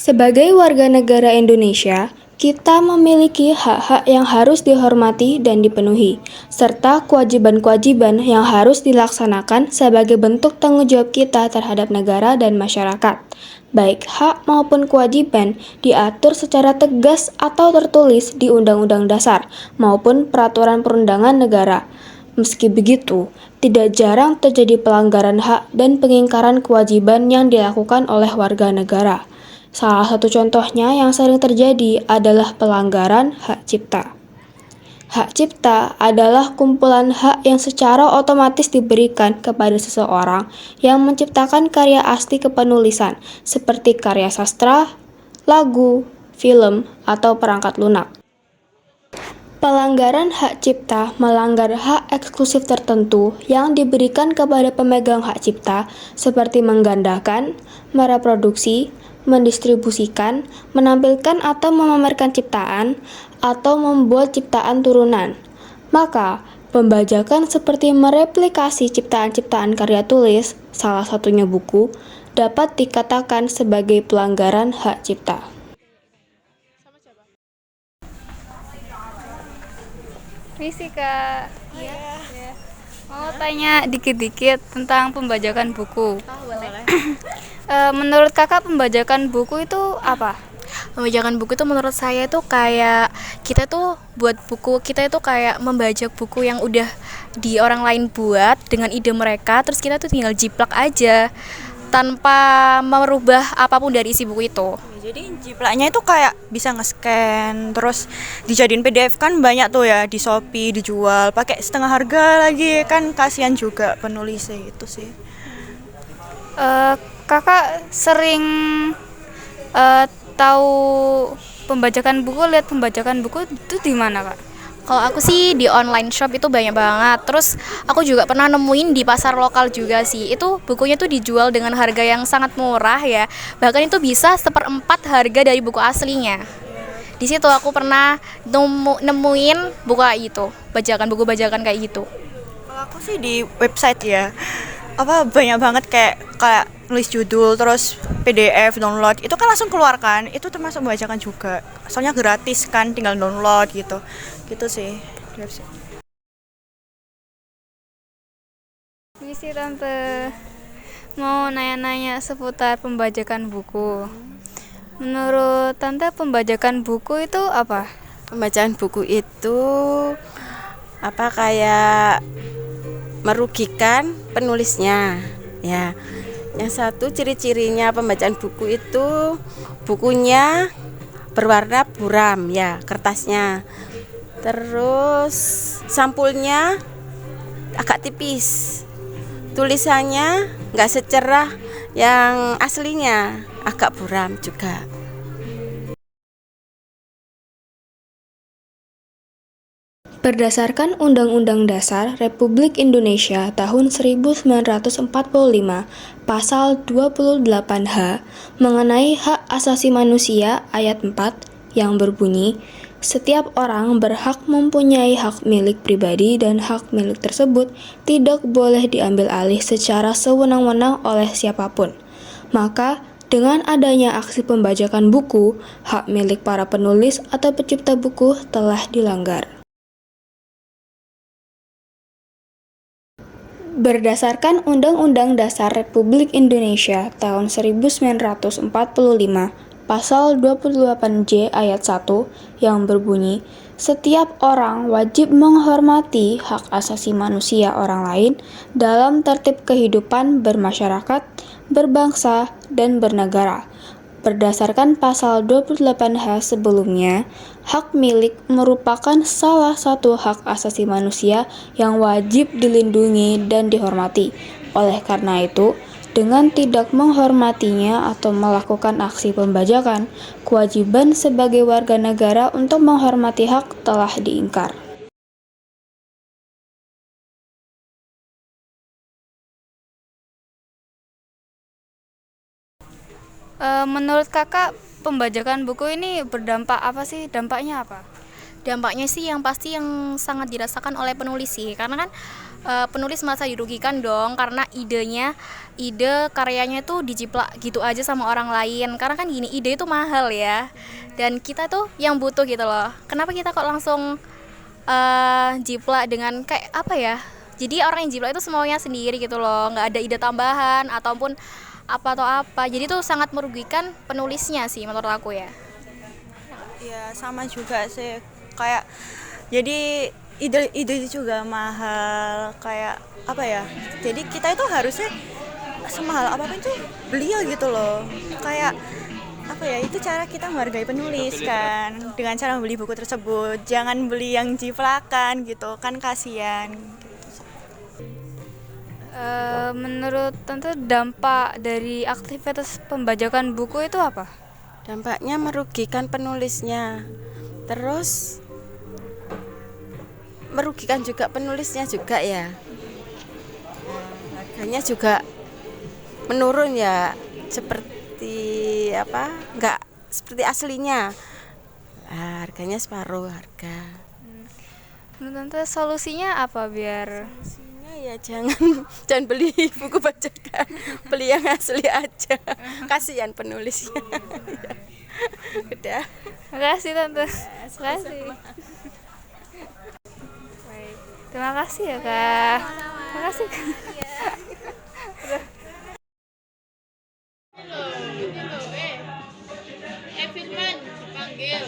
Sebagai warga negara Indonesia, kita memiliki hak-hak yang harus dihormati dan dipenuhi, serta kewajiban-kewajiban yang harus dilaksanakan sebagai bentuk tanggung jawab kita terhadap negara dan masyarakat. Baik hak maupun kewajiban diatur secara tegas atau tertulis di Undang-Undang Dasar maupun Peraturan Perundangan Negara. Meski begitu, tidak jarang terjadi pelanggaran hak dan pengingkaran kewajiban yang dilakukan oleh warga negara. Salah satu contohnya yang sering terjadi adalah pelanggaran hak cipta. Hak cipta adalah kumpulan hak yang secara otomatis diberikan kepada seseorang yang menciptakan karya asli kepenulisan, seperti karya sastra, lagu, film, atau perangkat lunak. Pelanggaran hak cipta melanggar hak eksklusif tertentu yang diberikan kepada pemegang hak cipta, seperti menggandakan, mereproduksi, mendistribusikan, menampilkan atau memamerkan ciptaan, atau membuat ciptaan turunan. Maka, pembajakan seperti mereplikasi ciptaan-ciptaan karya tulis, salah satunya buku, dapat dikatakan sebagai pelanggaran hak cipta. Misi Kak. Iya. Mau tanya dikit-dikit tentang pembajakan buku. Boleh. Menurut Kakak pembajakan buku itu apa? Pembajakan buku itu menurut saya itu kayak kita tuh buat buku, kita itu kayak membajak buku yang udah di orang lain buat dengan ide mereka, terus kita tuh tinggal jiplak aja tanpa merubah apapun dari isi buku itu. Jadi jiplaknya itu kayak bisa nge-scan, terus dijadiin PDF kan banyak tuh ya di Shopee dijual pakai setengah harga lagi, kan kasihan juga penulisnya itu sih. Kakak sering tahu pembajakan buku, lihat pembajakan buku itu di mana, Kak? Kalau aku sih di online shop itu banyak banget. Terus aku juga pernah nemuin di pasar lokal juga sih. Itu bukunya tuh dijual dengan harga yang sangat murah ya. Bahkan itu bisa 1/4 harga dari buku aslinya. Di situ aku pernah nemuin buku kayak gitu, buku bajakan kayak gitu. Kalau aku sih di website ya. Banyak banget kayak nulis judul terus PDF download. Itu kan langsung keluar kan. Itu termasuk membacakan juga. Soalnya gratis kan, tinggal download gitu. Gitu sih. Misi Tante mau nanya-nanya seputar pembajakan buku. Menurut Tante pembajakan buku itu apa? Pembacaan buku itu kayak merugikan penulisnya ya. Yang satu ciri-cirinya pembacaan buku itu bukunya berwarna buram ya, kertasnya. Terus sampulnya agak tipis, tulisannya nggak secerah yang aslinya, agak buram juga. Berdasarkan Undang-Undang Dasar Republik Indonesia tahun 1945, pasal 28H mengenai hak asasi manusia ayat 4 yang berbunyi, setiap orang berhak mempunyai hak milik pribadi dan hak milik tersebut tidak boleh diambil alih secara sewenang-wenang oleh siapapun. Maka, dengan adanya aksi pembajakan buku, hak milik para penulis atau pencipta buku telah dilanggar. Berdasarkan Undang-Undang Dasar Republik Indonesia tahun 1945, pasal 28J ayat 1 yang berbunyi, setiap orang wajib menghormati hak asasi manusia orang lain dalam tertib kehidupan bermasyarakat, berbangsa, dan bernegara. Berdasarkan pasal 28H sebelumnya, hak milik merupakan salah satu hak asasi manusia yang wajib dilindungi dan dihormati. Oleh karena itu, dengan tidak menghormatinya atau melakukan aksi pembajakan, kewajiban sebagai warga negara untuk menghormati hak telah diingkar. Menurut Kakak pembajakan buku ini berdampak apa sih? Dampaknya apa? Dampaknya sih yang pasti yang sangat dirasakan oleh penulis sih, karena kan penulis merasa dirugikan dong karena ide karyanya tuh dijiplak gitu aja sama orang lain. Karena kan gini, ide itu mahal ya, dan kita tuh yang butuh gitu loh. Kenapa kita kok langsung jiplak dengan kayak apa ya, jadi orang yang jiplak itu semuanya sendiri gitu loh, nggak ada ide tambahan ataupun apa atau apa. Jadi tuh sangat merugikan penulisnya sih menurut aku ya. Iya, sama juga sih. Kayak jadi ide juga mahal, kayak apa ya? Jadi kita itu harusnya semahal apapun itu beliau gitu loh. Kayak apa ya? Itu cara kita menghargai penulis kan, dengan cara membeli buku tersebut. Jangan beli yang jiplakan gitu, kan kasihan. Menurut Tante, dampak dari aktivitas pembajakan buku itu apa? Dampaknya merugikan penulisnya. Terus merugikan juga penulisnya juga ya. Harganya juga menurun ya, seperti apa? Enggak seperti aslinya. Harganya separuh harga. Menurut Tante, solusinya apa biar Solusinya ya jangan beli buku bajakan, beli yang asli aja. Kasihan penulisnya. Udah. Makasih Tante. Makasih. Baik. Terima kasih ya Kak. Terima kasih Kak. Firman dipanggil.